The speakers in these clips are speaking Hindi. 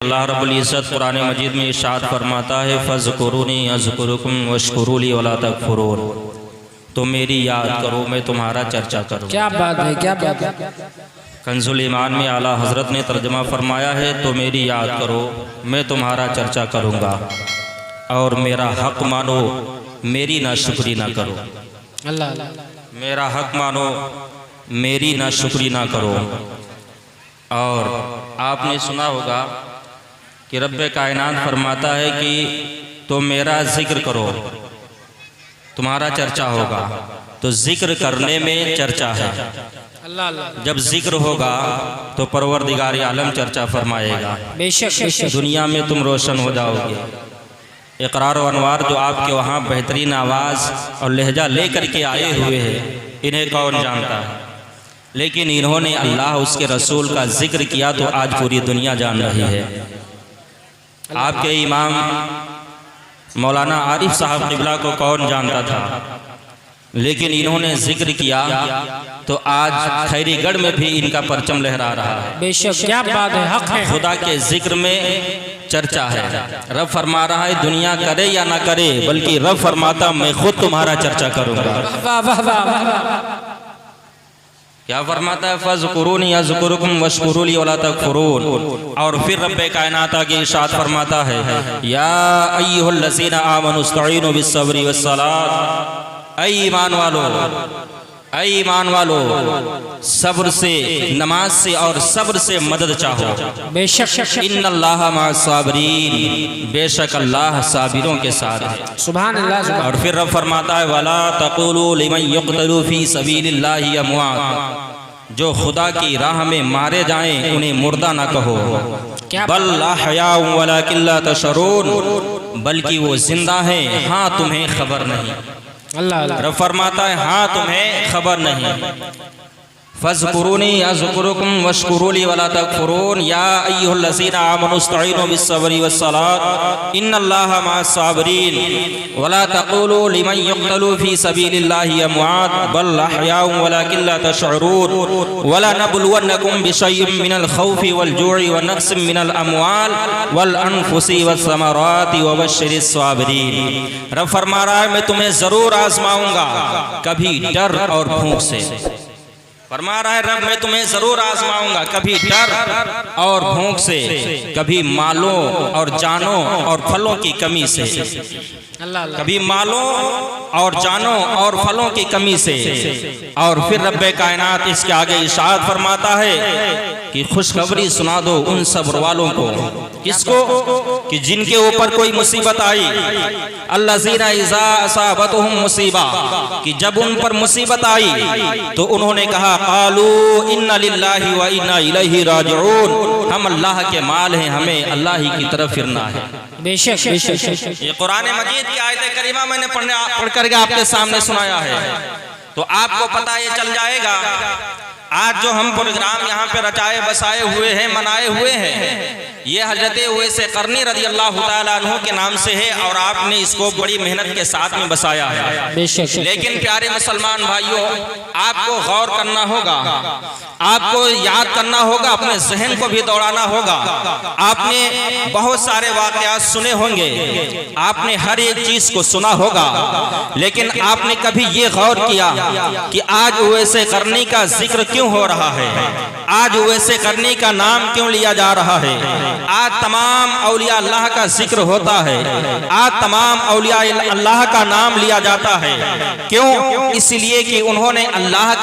अल्लाह रब्बुल इज़्ज़त कुरान मजीद में इरशाद फरमाता है फ़ज़्कुरूनी अज़्कुरुकुम वश्कुरूली वला तकफुरून, तो मेरी याद करो मैं तुम्हारा चर्चा करूँ। क्या बात है, क्या बात है। कंजुल ईमान में आला हज़रत ने तर्जमा फरमाया है, तो मेरी याद करो मैं तुम्हारा चर्चा करूँगा और मेरा हक़ मानो मेरी नाशुक्री ना करो। अल्लाह, मेरा हक़ मानो मेरी नाशुक्री ना करो। और आपने सुना होगा कि रब्बे कायनात फरमाता है कि तुम मेरा जिक्र करो तुम्हारा चर्चा होगा। तो जिक्र करने में चर्चा है। अल्लाह, जब जिक्र होगा तो परवरदिगार आलम चर्चा फरमाएगा। बेशक बेशक। दुनिया में तुम रोशन हो जाओगे। इकरार व अनवार जो आपके वहाँ बेहतरीन आवाज़ और लहजा लेकर के आए हुए हैं, इन्हें कौन जानता है, लेकिन इन्होंने अल्लाह उसके रसूल का जिक्र किया तो आज पूरी दुनिया जान रही है। आपके इमाम मौलाना आरिफ साहब क़िबला को कौन जानता था, लेकिन इन्होंने जिक्र किया तो आज खैरीगढ़ में भी इनका परचम लहरा रहा है। बेशक, क्या बात है, हक है। खुदा के जिक्र में चर्चा है। रब फरमा रहा है दुनिया करे या ना करे, बल्कि रब फरमाता मैं खुद तुम्हारा चर्चा करूंगा। वाह वाह वाह। क्या फरमाता है, फ़ज़्कुरूनी अज़्कुरुकुम वश्कुरूली वला तकफुरून। और फिर रब्बे कायनात के इरशाद फरमाता है, या अय्युहल्लज़ीना आमनु इस्तईनु बिस्सब्रि वस्सलात, ऐ ईमान वालो, ऐ ईमान वालो, सब्र से, नमाज से और सब्र से मदद चाहो। बेशक, इन्नल्लाह मअस-साबिरीन, बेशक अल्लाह साबिरों के साथ है। सुभान अल्लाह। और फिर रब फरमाता है, वला तक़ूलू लिमन युक़तलू फ़ी सबीलिल्लाहि अमवात, जो खुदा की राह में मारे जाएं उन्हें मुर्दा ना कहो। बल अहयाउ वलाकिन ला तशऊरून, बल्कि वो जिंदा हैं, हाँ तुम्हें खबर नहीं। अल्लाह, रब फरमाता है हाँ तुम्हें खबर नहीं। फ़ज़्कुरूनी अज़्कुरुकुम वश्कुरूली वला तकफुरून, या अय्युहल्लज़ीना आमनु इस्तईनु बिस्सब्रि वस्सलात, इन्नल्लाहा मअस-साबिरीन, वला तक़ूलू लिमन युक़तलू फ़ी सबीलिल्लाहि अमवात, बल अहयाउ वलाकिन ला तशऊरून, वला नबलुवन्नकुम बिशय्इन मिनल खौफ़ि वल जू'i व नक़्सिन मिनल अमवाल वल अनफुसि वस्समराति व बश्शिरिस साबिरीन। रब फरमा रहा है मैं तुम्हें ज़रूर आज़माऊँगा, कभी डर और भूख से। फरमा रहा है रब मैं तुम्हें जरूर आजमाऊंगा, कभी डर और भूख से, कभी मालों और जानों और फलों की कमी से। कभी मालों और जानों और फलों की कमी से। और फिर रब्बे कायनात इसके आगे इरशाद फरमाता है कि खुशखबरी सुना दो उन सब्र वालों को। किसको? कि जिनके ऊपर कोई मुसीबत आई। अल्लज़ीना इज़ा असाबतहुम मुसीबा, कि जब उन पर मुसीबत आई तो उन्होंने कहा क़ालू इन्ना लिल्लाहि व इन्ना इलैहि राजिऊन, हम अल्लाह के माल हैं, हमें अल्लाह ही की तरफ फिरना है। बेशक बेशक। ये कुरान मजीद की आयत करीमा मैंने पढ़ करके आपके सामने सुनाया है, तो आपको पता ये चल जाएगा आज जो हम प्रोग्राम यहाँ पे रचाए बसाए हुए हैं, मनाए हुए हैं, ये हजरत उवैस क़रनी रज़ी अल्लाह तआला अन्हु के नाम से है और आपने इसको बड़ी मेहनत के साथ में बसाया है। लेकिन प्यारे मुसलमान भाइयों, आपको गौर करना होगा, आपको याद करना होगा, अपने जहन को भी दौड़ाना होगा। आपने बहुत सारे वाक़यात सुने होंगे, आपने हर एक चीज़ को सुना होगा, लेकिन आपने कभी ये गौर किया कि आज उवैस क़रनी का जिक्र क्यों हो रहा है, आज उवैस क़रनी का नाम क्यों लिया जा रहा है, आज तमाम औलिया अल्लाह का जिक्र होता है, आज तमाम औलिया अल्लाह का नाम लिया जाता है। क्यों? इसलिए कि उन्होंने अल्लाह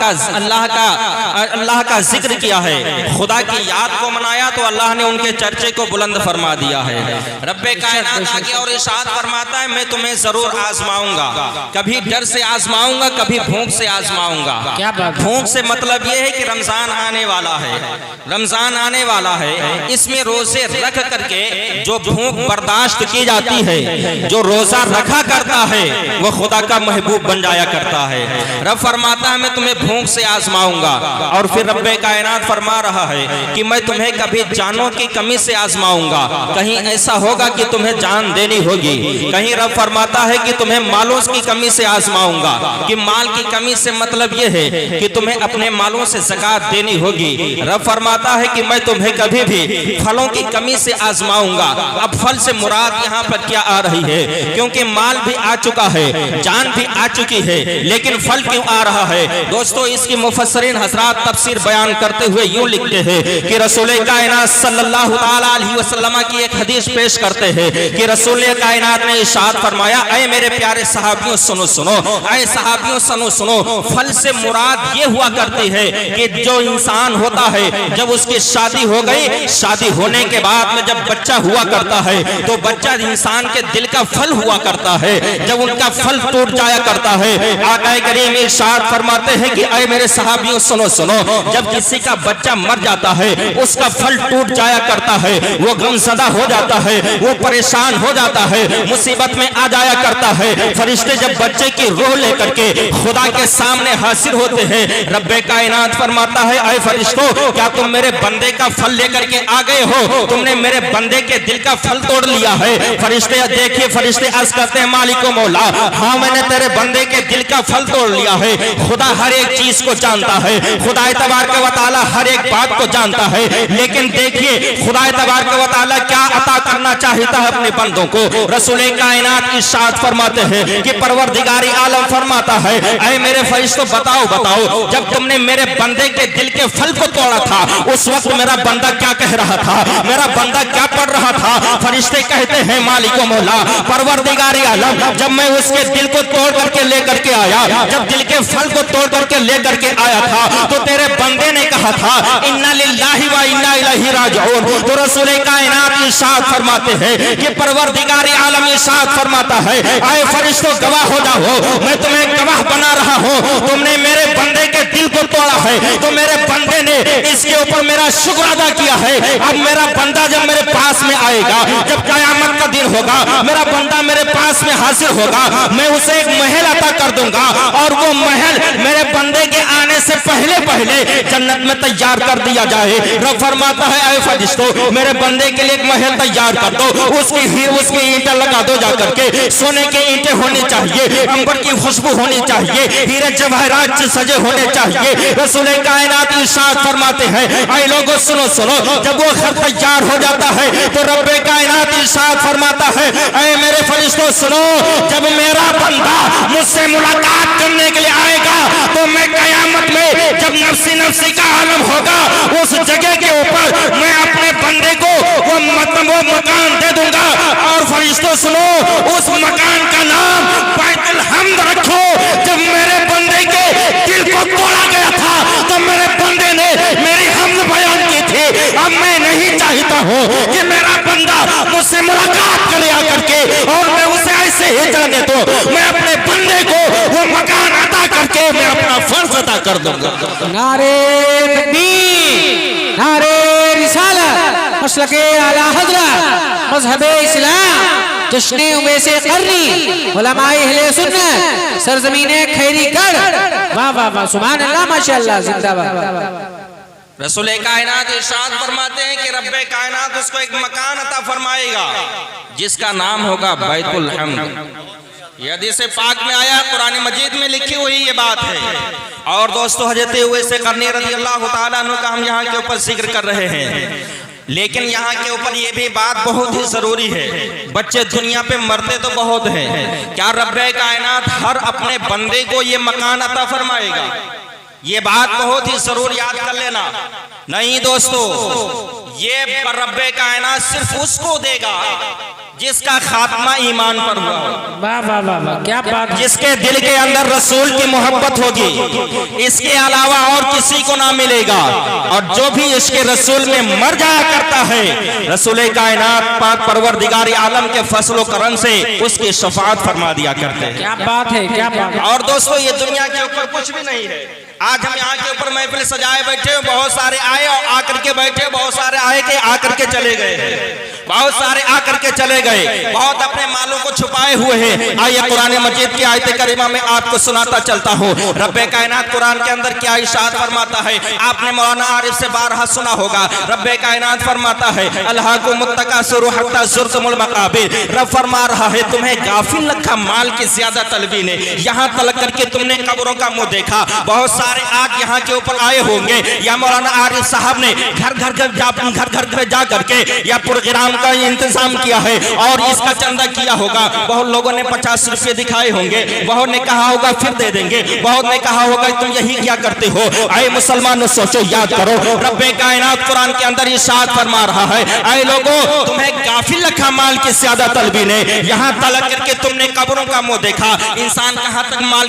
का जिक्र किया है, खुदा की याद को मनाया, तो अल्लाह ने उनके चर्चे को बुलंद फरमा दिया है। रब्बे कायनात आगे और इरशाद फरमाता है मैं तुम्हें जरूर आजमाऊंगा, कभी डर से आजमाऊंगा, कभी भूख से आजमाऊंगा। भूख से मतलब यह है कि रमजान आने वाला है, रमजान आने वाला है, इसमें रोजे रख करके जो भूख बर्दाश्त की जाती है, जो रोजा रखा करता है, वो खुदा का महबूब बन जाया करता है। रब फरमाता है मैं तुम्हें भूख से आजमाऊंगा। और फिर रब्बे कायनात फरमा रहा है कि मैं तुम्हें कभी जानों की कमी से आजमाऊंगा, कहीं ऐसा होगा कि तुम्हें जान देनी होगी। कहीं रब फरमाता है कि तुम्हें मालों की कमी से आजमाऊंगा, कि माल की कमी से मतलब यह है कि तुम्हें अपने मालों से ज़कात देनी होगी। रब फरमाता है कि मैं तुम्हें कभी भी फलों की कमी से आजमाऊंगा। अब फल से मुराद यहाँ पर क्या आ रही है, क्योंकि माल भी आ चुका है, जान भी आ चुकी है, लेकिन फल क्यों आ रहा है। दोस्तों इसकी मुफस्सिरीन हज़रात तफसीर बयान करते हुए यूं लिखते हैं कि रसूल कायनात सल्लल्लाहु ताला अलैहि वसल्लम की एक हदीस पेश करते हैं कि रसूल कायनात ने इरशाद फरमाया, ऐ मेरे प्यारे सहाबियों सुनो सुनो, ऐ सहाबियों सुनो सुनो, फल से मुराद ये हुआ करती है कि जो इंसान होता है जब उसकी शादी हो गई, शादी होने के बाद में जब बच्चा हुआ करता है तो बच्चा इंसान के दिल का फल हुआ करता है। जब उनका फल टूट जाया करता है, आका करीम इरशाद फरमाते हैं कि ऐ मेरे सहाबियों सुनो सुनो, जब किसी का बच्चा मर जाता है, उसका फल टूट जाया करता है, वो गमज़दा हो जाता है, वो परेशान हो जाता है, मुसीबत में आ जाया करता है। फरिश्ते जब बच्चे की रूह लेकर के खुदा के सामने हाजिर होते हैं, रब्बे कायनात फरमाता है, ऐ फरिश्तों क्या तुम मेरे बंदे का फल लेकर के आ गए हो, तुमने मेरे बंदे के दिल का फल तोड़ लिया है। फरिश्ते देखिए, फरिश्ते अर्ज़ करते हैं, मालिको मौला, हाँ मैंने तेरे बंदे के दिल का फल तोड़ लिया है। खुदा हर एक चीज को जानता है, खुदा तबारक व तआला हर एक बात को जानता है, लेकिन देखिए खुदा तबारक व तआला क्या अता करना चाहता है अपने बंदों को। रसूल कायनात इरशाद फरमाते हैं कि परवरदिगारी आलम फरमाता है, ऐ मेरे फरिश्तों बताओ बताओ, जब तुमने मेरे बंदे के दिल के फल को तोड़ा था, उस वक्त मेरा बंदा क्या कह रहा था, मेरा बंदा क्या पढ़ रहा था। फरिश्ते कहते हैं, मालिको मौला, परवरदिगारी आलम, जब मैं उसके दिल को तोड़ करके लेकर के आया, जब दिल के फल को तोड़ करके लेकर के आया था, तो तेरे बंदे ने कहा था इन्ना लिल्लाहि व इन्ना इलैहि राजिऊन। तो रसूल कायनात इरशाद फरमाते हैं कि परवरदिगारी आलम इरशाद फरमाता है, आए फरिश्तों गवाह हो जाओ, मैं तुम्हें गवाह बना रहा हूँ, तुमने मेरे बंदे के दिल को तोड़ा है, तो मेरे बंदे ने इसके ऊपर मेरा शुक्र अदा किया है। अब मेरा बंदा जब मेरे पास में आएगा, जब क़यामत का दिन होगा, मेरा बंदा मेरे पास में हाजिर होगा, मैं उसे एक महल अता कर दूंगा, और वो महल मेरे बंदे के आने से पहले पहले जन्नत में तैयार कर दिया जाए। रब फरमाता है, ऐ फरिश्तों मेरे बंदे के लिए एक महल तैयार कर दो, उसकी ईंटें लगा दो जाकर के, सोने के ईंटें होनी चाहिए, अंबर की खुशबू होनी चाहिए, हीरे जवाहरात से सजे होने चाहिए। रसूल कायनात इरशाद फरमाते हैं, ऐ लोगों सुनो सुनो, जब वो घर तैयार हो जाता है तो रब्बे कायनात इरशाद फरमाता है, ऐ मेरे फरिश्तों सुनो, जब मेरा बंदा मुझसे मुलाकात करने के लिए आएगा, तो मैं कयामत में जब नफ्सी नफ्सी का आलम होगा, उस जगह के ऊपर मैं अपने बंदे को वो मकान दे दूंगा। और फरिश्तों सुनो, उस मकान का नाम बैतुल हम्द रखो। जब मेरे बंदे के दिल को तोड़ा गया था, तो मेरे बंदे ने मेरी हम्द बयान की थी। अब मैं नहीं चाहता हूँ कि मेरा बंदा मुझसे मुलाकात करे आकर के और मैं उसे ऐसे ही जाने दो, मैं अपने बंदे को वो मकान अता करके मैं अपना फर्ज अदा कर दूंगा। नारे तकबीर, नारे रिसालत, मसलके आला हज़रत, मज़हबे इस्लाम, जश्ने उवैसे क़र्नी, उलमाए अहले सुन्नत, सरज़मीने खैरी गढ़। वाह वाह वाह, सुभान अल्लाह, माशाअल्लाह, जिंदाबाद। रसूल कायनात इरशाद फरमाते हैं कि रब्बे कायनात उसको एक मकान अता फरमाएगा जिसका नाम होगा बैतुल हम्द। ये हदीस पाक में आया, कुरान मजीद में लिखी हुई ये बात है। और दोस्तों हज़रत उवैस क़र्नी रज़ी अल्लाह तआला अन्हु का हम यहाँ के ऊपर जिक्र कर रहे हैं, लेकिन यहाँ के ऊपर ये भी बात बहुत ही जरूरी है। बच्चे दुनिया पे मरते तो बहुत हैं, क्या रब्बे कायनात हर अपने बंदे को ये मकान अता फरमाएगा? ये बात बहुत ही जरूर याद कर लेना। नहीं दोस्तों, ये रब्बे कायनात सिर्फ उसको देगा जिसका खात्मा ईमान पर हुआ, वाह वाह वाह वाह, क्या बात, जिसके दिल के अंदर रसूल की मोहब्बत होगी, इसके अलावा और किसी को ना मिलेगा। और जो भी इसके रसूल में मर जाया करता है, रसूल कायनात पाक परवरदिगार आलम के फजल करम से उसकी शफाअत फरमा दिया करते हैं। क्या बात है, क्या बात है। और दोस्तों ये दुनिया के ऊपर कुछ भी नहीं है। आज हम यहाँ के ऊपर महफिल सजाए बैठे, बहुत सारे आए और आकर के बैठे, बहुत सारे आए के आकर के चले गए। बहुत सारे आकर के चले गए, बहुत अपने मालों को छुपाए हुए हैं। आइए कुरान मजीद की आयत करीमा में आपको सुनाता चलता हूँ। रब्बे कायनात कुरान के अंदर क्या इरशाद फरमाता है, आपने मौलाना आरिफ से बारहा सुना होगा। रब्बे कायनात फरमाता है अल्हाकुमुत्तकासुरु हत्ता ज़ुरतुमुल मकाबिर। रब फरमा रहा है तुम्हें गाफिल रखा माल की ज्यादा तलबी ने, यहाँ तलक करके तुमने कब्रों का मुंह देखा। बहुत सारे आज यहाँ के ऊपर आए होंगे, या मौलाना आरिफ साहब ने घर घर जा करके या प्रोग्राम का इंतजाम किया है और इसका चंदा किया होगा। बहुत लोगों ने 50 रुपए दिखाए होंगे, बहुत ने कहा होगा फिर दे देंगे, बहुत ने कहा होगा तुम यही क्या करते हो। आए मुसलमानों सोचो, याद करो, रब्बे कायनात कुरान के अंदर इरशाद फरमा रहा है, आए लोगों तुम्हें गाफिल रखा माल की ज्यादा तलबी ने, यहाँ तलक करके तुमने कब्रों का मुंह देखा। इंसान कहाँ तक माल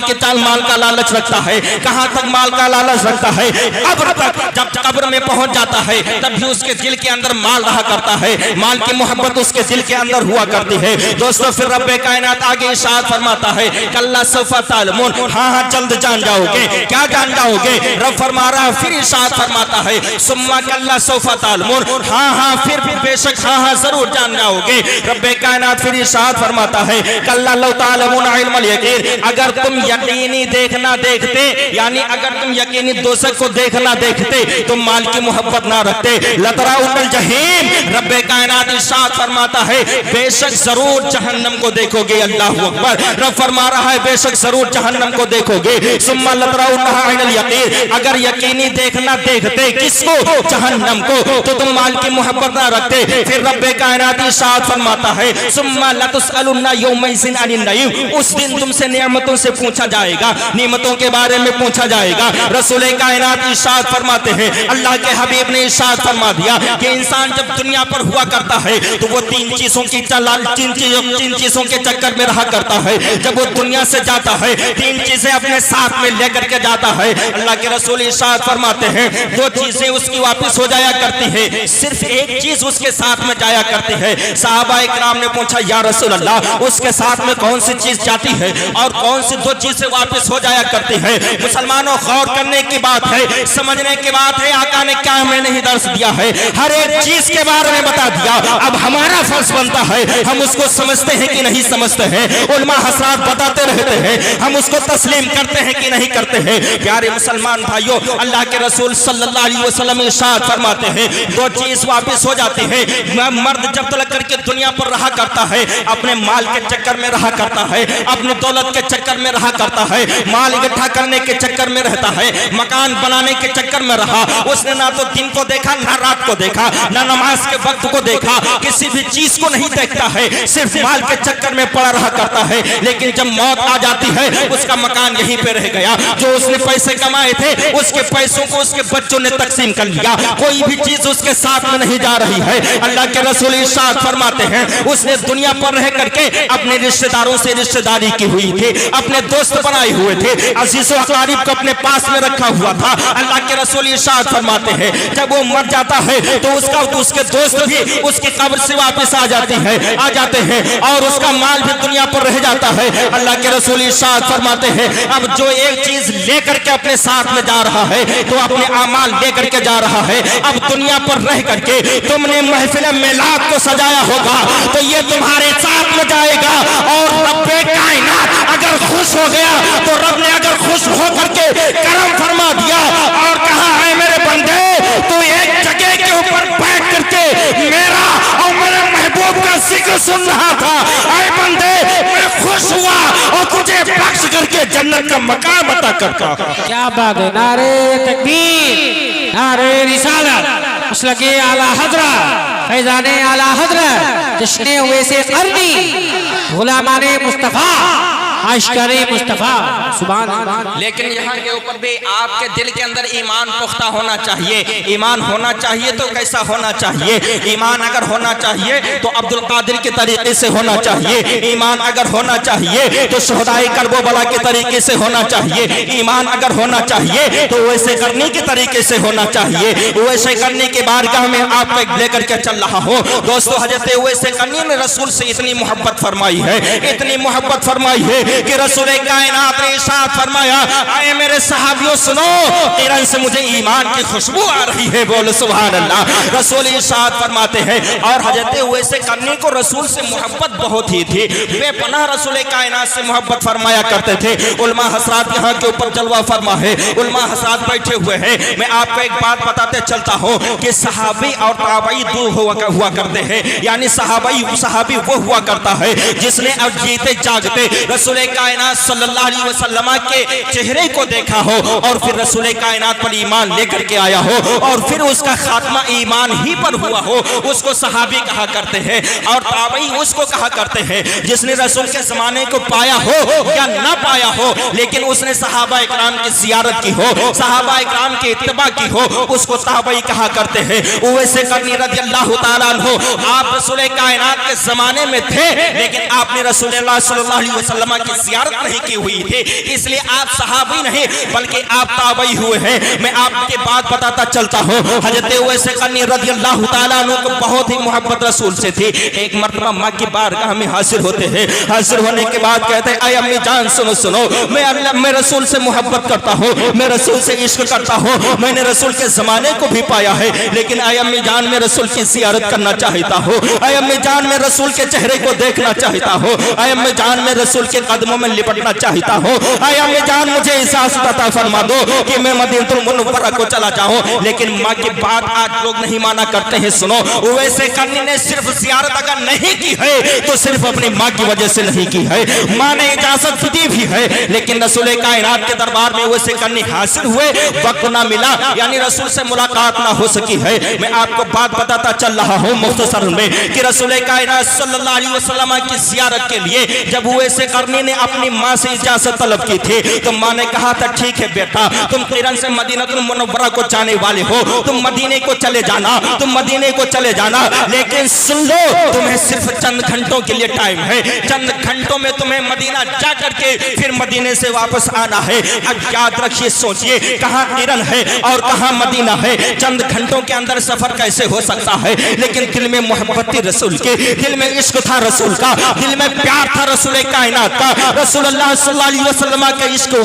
का लालच रखता है, कहाँ तक माल का लालच रखता है। कब्र तक, जब कब्र में पहुंच जाता है तब भी उसके दिल के अंदर माल रहा करता है, माल की मोहब्बत उसके दिल के अंदर हुआ करती है। दोस्तों फिर रब्बे कायनात आगे इरशाद फरमाता है कल्ला सौफा तालमून, हाँ जल्द जान जाओगे। क्या जान जाओगे? रब फरमा रहा है, फिर इरशाद फरमाता है सुम्मा कल्ला सौफा तालमून, हाँ फिर बेशक हाँ जरूर जान जाओगे। रब्बे कायनात फिर इरशाद फरमाता है कल्ला लौ तालमून इल्मल यकीन, अगर तुम यकीनी देखना देखते, यानी अगर तुम यकीनी दोज़ख को देखना देखते तुम माल की मोहब्बत ना रखते। लतराउल जहीम, रब्बे कायनात इरशाद फरमाता है बेशक जरूर जहन्नम को देखोगे। अल्लाहु अकबर। रब फरमा रहा है बेशक जरूर जहन्नम को देखोगे। सुम्मा लतराउन्हा इनल यकीन, अगर यकीनी देखना देखते किसको? जहन्नम को, तो तुम माल की मोहब्बत ना रखते। फिर रब्बे कायनात इरशाद फरमाता है सुम्मा लतुसअलुन्ना यौमइज़िन अनिन नईम, उस दिन तुमसे नेमतों से पूछा जाएगा, नेमतों के बारे में पूछा जाएगा। रसूल कायनात इरशाद फरमाते हैं, अल्लाह के हबीब ने इरशाद फरमा दिया कि इंसान जब दुनिया पर हुआ करता है तो वो तीन चीजों के चक्कर में रहा करता है। जब वो दुनिया से जाता है तीन चीजें अपने साथ में लेकर के जाता है। अल्लाह के रसूल इरशाद फरमाते हैं दो चीजें उसकी वापस हो जाया करती है, सिर्फ एक चीज उसके साथ में जाया करती है। सहाबा इकराम ने पूछा या रसूल अल्लाह, उसके साथ में कौन सी चीज जाती है और कौन सी दो चीजें वापस हो जाया करती है? मुसलमानों गौर करने की बात है, समझने की बात है। आका ने क्या हमें नहीं दर्श दिया है, हर एक चीज के बारे में बता दिया। अब हमारा फर्ज बनता है हम उसको समझते हैं कि नहीं समझते हैं। उलमा हज़रात बताते रहते हैं, हम उसको तस्लीम करते हैं कि नहीं करते हैं। प्यारे मुसलमान भाइयों, अल्लाह के रसूल सल्लल्लाहु अलैहि वसल्लम इरशाद फरमाते हैं दो चीज वापस हो जाती है। मर्द जब तक करके दुनिया पर रहा करता है अपने माल के चक्कर में रहा करता है, अपनी दौलत के चक्कर में रहा करता है, माल इकट्ठा करने के चक्कर में रहता है, मकान बनाने के चक्कर में रहा। उसने ना तो दिन को देखा ना रात को देखा, ना नमाज के वक्त को देखा, किसी भी चीज को नहीं देखता है, सिर्फ माल के चक्कर में पड़ा रहा करता है। लेकिन जब मौत आ जाती है उसका मकान यहीं पे रह गया, जो उसने पैसे कमाए थे उसके पैसों को उसके बच्चों ने तकसीम कर लिया, कोई भी चीज उसके साथ में नहीं जा रही है। अल्लाह के रसूल इरशाद फरमाते हैं उसने दुनिया पर रह करके अपने रिश्तेदारों से रिश्तेदारी की हुई थी, अपने दोस्त बनाए हुए थे, अजीज़ो अक़ारिब को अपने पास में रखा हुआ था। अल्लाह के रसूल इरशाद फरमाते हैं जब वो मर जाता है तो उसके दोस्त भी उसकी कब्र से वापस आ जाते हैं और उसका माल भी दुनिया पर रह जाता है। अल्लाह के रसूल इरशाद फरमाते हैं अब जो एक चीज लेकर के अपने साथ में जा रहा है तो अपने आमाल लेकर के जा रहा है। अब दुनिया पर रह करके तुमने महफिल मिलाद को सजाया होगा तो ये तुम्हारे साथ में जाएगा। और रब्बे कायनात अगर खुश हो गया तो रब ने अगर खुश होकर के करम फरमा दिया और कहा है मेरे बंदे तू एक जगह के ऊपर बैठ करके मेरा और मेरे महबूब का जिक्र सुन रहा था, ऐ बंदे मैं खुश हुआ और तुझे बख्श करके जन्नत का मकाम अता करता। क्या बात है, नारे तकबीर, नारे रिसालत, मसलके आला हज़रत, फैज़ाने आला हज़रत, जश्ने उवैसे क़रनी, गुलामाने मुस्तफ़ा, आशिकाने मुस्तफ़ा, सुभान अल्लाह। लेकिन यहाँ के ऊपर भी आपके दिल के अंदर ईमान पुख्ता होना चाहिए। ईमान होना चाहिए तो कैसा होना चाहिए? ईमान अगर होना चाहिए तो अब्दुल कादिर के तरीके से होना चाहिए। ईमान अगर होना चाहिए तो शहदाए करबला के तरीके से होना चाहिए। ईमान अगर होना चाहिए तो वैसे करने के तरीके से होना चाहिए। वैसे करने के बारगाह में आप लेकर के चल रहा हो। दोस्तों हजरत वैसे करनी ने रसूल से इतनी मोहब्बत फरमाई है, इतनी मोहब्बत फरमाई है कि रसूल कायनात ने इरशाद फरमाया, आए मेरे सहाबियों सुनो, किरण से मुझे ईमान की खुशबू आ रही है। बोल सुभान अल्लाह। रसूल इरशाद फरमाते हैं और हजरत वैसे करने को रसूल से मोहब्बत बहुत ही थी, बेपनाह रसूल कायनात से मोहब्बत फरमाया करते थे। उलमा हजरात यहाँ के ऊपर जलवा फरमा है, उलमा हजरात बैठे हुए हैं। मैं आपको एक बात बताते चलता हूँ कि सहाबी और ताबई दो हुआ करते हैं, यानी सहाबी वो हुआ करता है जिसने अब जीते जागते रसूल कायनात सल्लल्लाहु अलैहि वसल्लम के चेहरे को देखा हो और फिर रसूल कायनात पर ईमान लेकर के आया हो और फिर उसका खात्मा ईमान ही पर हुआ हो, उसको सहाबी कहा करते हैं। और ताबई उसको कहा करते हैं जिसने रसूल के जमाने को पाया हो या ना पाया हो, लेकिन उसने सहाबा इकराम की जियारत की हो, सहाबा इकराम की इत्तबा की हो, उसको ताबई कहा करते हैं। उवैसे करनी रज़ियल्लाहु ताला अन्हु, आप रसूल कायनात के जमाने में थे लेकिन आपने रसूलुल्लाह सल्लल्लाहु अलैहि वसल्लम की जियारत नहीं की हुई थी, इसलिए आप सहाबी नहीं बल्कि आप ताबई हुए हैं। मैं आपके बात बताता चलता हूँ, हजरत उवैस करनी रज़ियल्लाहु ताला अन्हु को बहुत ही मोहब्बत रसूल से थी। एक मर्तबा माँ की बारगाह में हाजिर होते हैं, हाजिर होने के बाद कहते हैं, अय अम्मी जान सुनो सुनो, मैं रसूल से मोहब्बत करता हूँ, मैं रसूल से इश्क करता हूँ, मैंने रसूल के जमाने को भी पाया है, लेकिन अय अम्मी जान मैं रसूल की जियारत करना चाहता हूँ, अय अम्मी जान मैं रसूल के चेहरे को देखना चाहता हूँ, अय अम्मी जान मैं रसूल के कदमों में लिपटना चाहता हूँ, अय अम्मी जान मुझे इजाजत अता फरमा दो कि मैं मदीनतुल मुनव्वरा को चला जाऊँ। लेकिन माँ की बात आज लोग नहीं माना करते हैं। सुनो, वैसे करनी ने सिर्फ जियारत अगर नहीं की है तो सिर्फ अपनी माँ की वजह से नहीं की है, माँ ने इजाजत दी भी है, लेकिन रसूल कायनात के दरबार में वैसे करनी हासिल हुए, वक्त ना मिला, यानी रसूल से मुलाकात ना हो सकी है। मैं आपको बात बताता चल रहा हूँ मुख्तसर में कि रसूल कायनात सल्लल्लाहु अलैहि वसल्लम की जियारत के लिए जब वैसे करनी ने अपनी माँ से इजाजत तलब की थी तो माँ ने कहा था, ठीक है बेटा, तुम किरण से मदीनतुल मुनव्वरा को जाने वाले हो, तुम मदीने को चले जाना, तुम मदीने को चले जाना, लेकिन सुन लो, तुम्हें सिर्फ चंद घंटों के लिए टाइम है, चंद घंटों में तुम्हें मदीना जा करके फिर मदीने से वापस आना है। अब याद रखिए, सोचिए कहाँ किरण है और कहाँ मदीना है, चंद घंटों के अंदर सफर कैसे हो सकता है। लेकिन दिल में मोहब्बत थी रसूल के, दिल में इश्क था रसूल का, दिल में प्यार था रसूल कायनात का, रसूलुल्लाह सल्लल्लाहु अलैहि वसल्लम का इश्क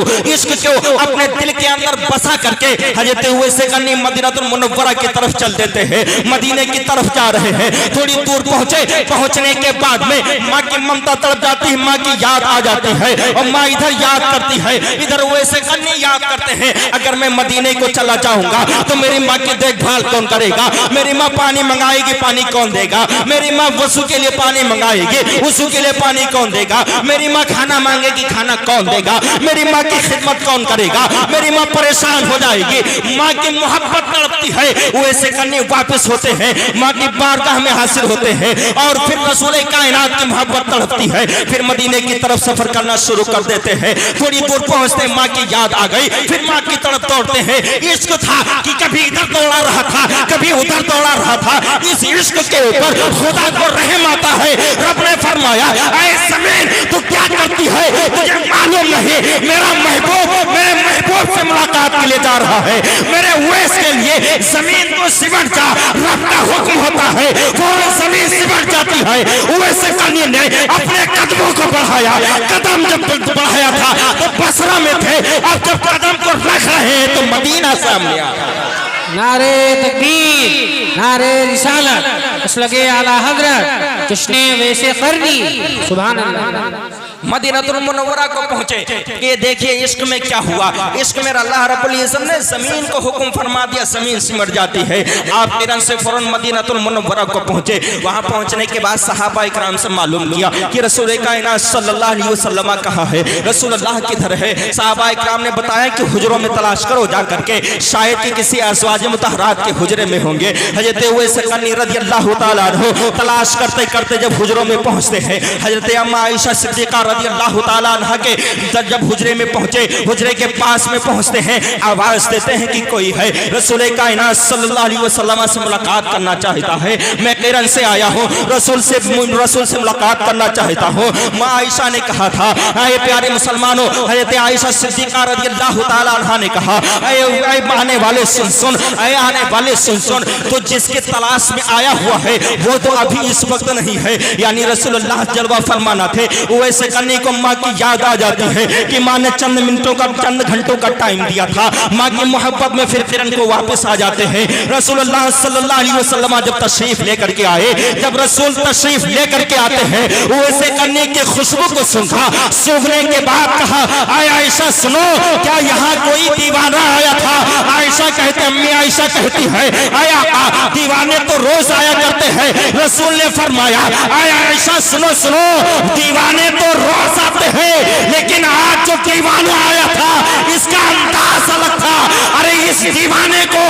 को अपने दिल के अंदर बसा करके हजरत उवैस करनी मदीनतुल मुनव्वरा की तरफ चल देते हैं, मदीने की तरफ जा रहे हैं। थोड़ी दूर पहुंचे, पहुंचने के बाद में माँ की ममता तड़प जाती है, माँ की याद आ जाती है और माँ इधर याद करती है, इधर उवैस करनी याद करते हैं, अगर मैं मदीने को चला जाऊंगा तो मेरी माँ की देखभाल कौन करेगा, मेरी माँ पानी मंगाएगी, पानी कौन देगा, मेरी माँ वजू के लिए पानी मंगाएगी, वजू के लिए पानी कौन देगा, मेरी माँ खाना मांगेगी, खाना कौन देगा, मेरी माँ की खिदमत कौन करेगा, मेरी माँ परेशान हो जाएगी। माँ की मोहब्बत तड़पती है, वैसे करने वापस होते हैं, माँ की बारगाह में हासिल होते हैं और फिर रसूल कायनात की मोहब्बत तड़पती है, फिर मदीने की तरफ सफर करना शुरू कर देते हैं। थोड़ी दूर पहुंचते माँ की याद आ गई, फिर माँ की तरफ दौड़ते हैं। इश्क था कि कभी इधर दौड़ा रहा था, कभी उधर दौड़ा रहा था, इस इश्क के ऊपर खुदा को रहम आता है। रब ने फरमाया, ऐ ज़मीन तू क्या करती है, तुझे मालूम नहीं, मेरा महबूब से मुलाकात के लिए जा रहा है, मेरे उवैस के लिए जमीन को सिमट जा, रब का हुक्म होता है, फौरन जमीन सिमट जाती है। उवैस करनी ने अपने कदमों को बढ़ाया, कदम जब बढ़ाया था तो बसरा में थे, अब जब कदम को रख रहे हैं तो मदीना सामने आ गया। नारे तकबीर, नारे रिसालत, मसलके आला हज़रत जश्ने वैसे करनी, सुभान अल्लाह। मदीनतुल मुनव्वरा को पहुंचे, ये देखिए इश्क में क्या हुआ। इश्क में अल्लाह रब्बुल इज्जत ने जमीन को हुक्म फरमा दिया, जमीन सिमट जाती है। आप किरण से फौरन मदीनतुल मुनव्वरा को पहुंचे। वहां पहुंचने के बाद सहाबा इकराम से मालूम किया कि रसूल कायनात सल्लल्लाहु अलैहि वसल्लम कहाँ है, रसूलुल्लाह किधर है। सहाबा इकराम ने बताया कि हुजरों में तलाश करो जा करके, शायद कि किसी अज़वाज मुतहरात के हुजरे में होंगे। हजरत उवैस करनी रज़ियल्लाहु ताला अन्हु तलाश करते करते जब हुजरों में पहुंचते हैं, हजरत अम्मा आयशा सिद्दीक़ा रज़ियल्लाहु ताला अन्हा के जब हुजरे में पहुंचे, हुजरे के पास में पहुंचते हैं, आवाज देते हैं कि कोई है, रसूल कायनात सल्लल्लाहु अलैहि वसल्लम से मुलाकात करना चाहता है, मैं किरण से आया हूं, रसूल से मुलाकात करना चाहता हूं। मां आयशा ने कहा था, ऐ प्यारे मुसलमानों, हज़रत आयशा सिद्दीक़ा रज़ियल्लाहु ताला अन्हा ने कहा, ऐ आने वाले सुन सुन, ऐ आने वाले सुन सुन, तो जिसके तलाश में आया हुआ है वो तो अभी इस वक्त नहीं है, यानी रसूलुल्लाह जलवा फरमाना थे। वैसे करने को माँ की याद आ जाती है कि माँ ने चंद मिनटों का, चंद घंटों का टाइम दिया था। माँ की मोहब्बत में फिर इनको वापस आ जाते हैं। रसूलुल्लाह सल्लल्लाहु अलैहि वसल्लम जब तशरीफ लेकर के आए, जब रसूल तशरीफ लेकर के आते हैं, वैसे करने की खुशबू को सूंघा। सूंघने के बाद कहा, आय आयशा सुनो, क्या यहाँ कोई दीवाना आया था? आयशा कहते, अम्मी आयशा कहती है, आया दीवाने तो रोज आया करते हैं। रसूल ने फरमाया, आय आयशा सुनो सुनो, दीवाने तो रोज आते हैं, लेकिन आज जो दीवाना आया था इसका अंदाज अलग था। अरे इस दीवाने को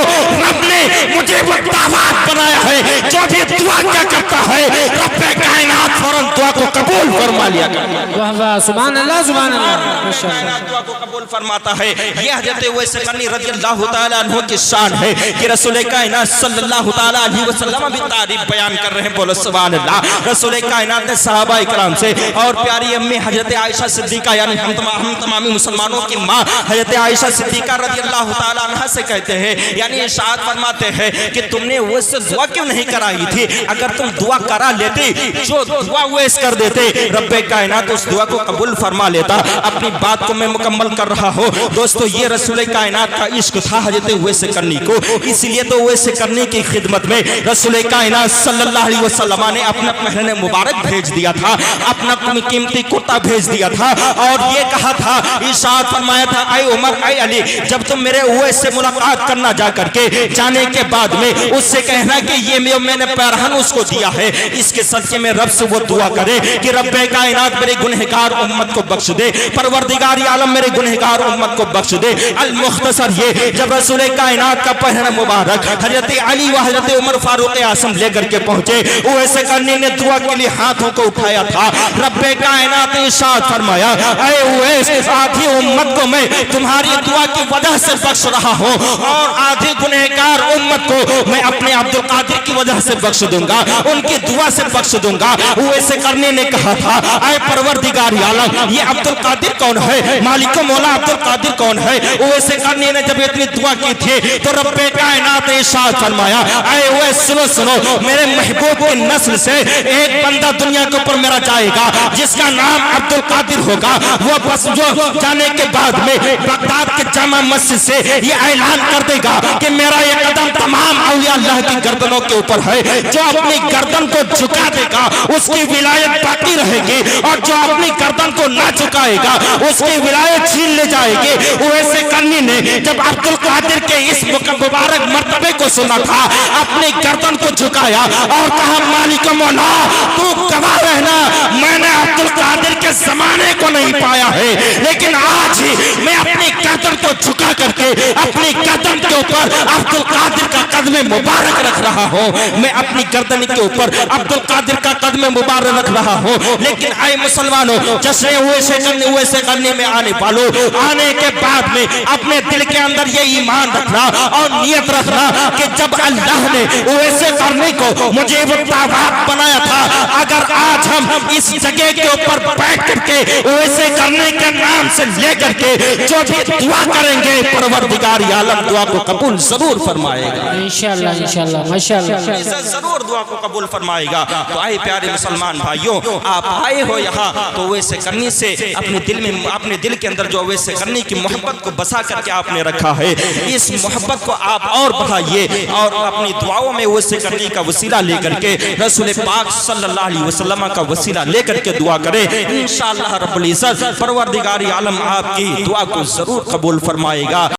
रब ने मुझे वो दामाद बनाया है, जो भी दुआ क्या करता है रब्बे कायनात फौरन दुआ को कबूल फरमा लिया करता है। वाह वाह, सुभान अल्लाह, सुभान अल्लाह, माशाअल्लाह। दुआ को कबूल फरमाता है। यह हज़रत उवैस करनी रज़ियल्लाहु ताला अन्हु की शान है कि रसूल कायनात सल्लल्लाहु ताला अलैहि वसल्लम भी तारीफ बयान कर रहे हैं। बोलो सुभान अल्लाह। रसूल कायनात ने सहाबा इकराम से और प्यारी अम्मी हज़रत आयशा सिद्दीका, यानी हम तमामी मुसलमानों की माँ हज़रत आयशा सिद्दीका रज़ियल्लाहु ताला अन्हा से कहते हैं, यानी इरशाद फरमाते हैं कि तुमने उससे दुआ क्यों नहीं कराई थी? अगर तुम दुआ करा लेते, जो दुआ उवैस कर देते, रब्बे कायनात उस दुआ को कबूल फरमा लेता। अपनी बात को मैं मुकम्मल कर रहा हूँ दोस्तों। ये रसूल कायनात का इश्क था हज़रत उवैस करनी को, इसलिए तो उवैस करनी की खिदमत में रसूल कायनात सल्लल्लाहु अलैहि वसल्लम ने अपना महरन मुबारक भेज दिया था, अपना कीमती कुर्ता भेज दिया था और ये कहा था, इरशाद फरमाया था, ऐ उमर, ऐ अली, जब तुम मेरे उवैस से मुलाकात करना जा करके, जाने के बाद में उससे कहना कि ये मैंने पैरहन उसको दिया है, इसके सदके में रब से वो दुआ करे कि रब्बे कायनात मेरे गुनहगार उम्मत को बख्श दे, परवरदिगार आलम मेरे गुनहगार उम्मत को बख्श दे। अल मुख्तसर ये जब रसूल कायनात का पहरन मुबारक हजरत अली व हजरत उमर फारूक आज़म लेकर के पहुंचे, उवैस करनी ने दुआ के लिए हाथों को उठाया था। रब्बे कायनात ने इरशाद फरमाया, ऐ उवैस, आधी उम्मत को मैं तुम्हारी दुआ की वजह से बख्श रहा हूँ और आधी गुनहगार उम्मत को मैं अपने अब्दुल कादिर की वजह से बख्श दूंगा, उनकी दुआ से बख्श दूंगा। उवैस करनी ने कहा था, ऐ परवरदिगार आलम, ये अब्दुल कादिर कौन है? मालिक मौला अब्दुल कादिर कौन है? उवैस करनी ने जब इतनी दुआ की थी तो रब्बे कायनात ने इरशाद फरमाया, ऐ उवैस सुनो सुनो, मेरे महबूब की नस्ल से एक बंदा दुनिया के ऊपर मेरा जाएगा जिसका नाम अब्दुल कादिर होगा। वो बस जो जाने के बाद में बगदाद के जामा मस्जिद से ये ऐलान कर देगा कि मेरा ये कदम तमाम औलिया अल्लाह की गर्दनों के ऊपर है। जो अपनी गर्दन को झुका देगा उसकी विलायत बाकी रहेगी और जो अपनी गर्दन को ना झुकाएगा उसकी विलायत छीन ले जाएगी। उवैस करनी ने जब अब्दुल कादिर के इस मुबारक मर्तबे को सुना था, अपनी गर्दन को झुकाया और कहा, मालिक मौला तू गवाह रहना, मैंने अब्दुल कादिर के जमाने को नहीं पाया है, लेकिन आज ही मैं अपनी गर्दन को झुका करके अपनी गर्दन के ऊपर अब्दुल कादिर का कदम मुबारक रख रहा हूँ। मैं अपनी गर्दन के ऊपर अब्दुल कादिर का कदम मुबारक रख रहा हूँ। लेकिन आए मुसलमानों, जश्न उवैस करने में आने वालों, आने के बाद में अपने दिल के अंदर ये ईमान रखना और नियत रखना कि जब अल्लाह ने उवैस करने को मुझे वो दामाद बनाया था, अगर आज हम इस जगह के ऊपर बैठ करके उवैस करने के नाम से लेकर के जो भी दुआ करेंगे, परवरदिगार आलम दुआ को कबूल जरूर फरमाएगा। इंशाअल्लाह, इंशाअल्लाह, माशाअल्लाह, जरूर दुआ को कबूल फरमाएगा। तो आए प्यारे मुसलमान भाइयों, आप आए हो यहाँ तो उवैस करनी से अपने दिल में, अपने दिल के अंदर जो उवैस करनी की मोहब्बत को बसा करके आपने रखा है, इस मोहब्बत को आप और बढ़ाइए और अपनी दुआओं में उवैस करनी का वसीला लेकर के रसूल पाक सल्लल्लाहु अलैहि वसल्लम का वसीला लेकर के दुआ करें। इंशाअल्लाह रब्बुल इज्जत परवरदिगार आलम आपकी दुआ को जरूर कबूल फरमाएगा।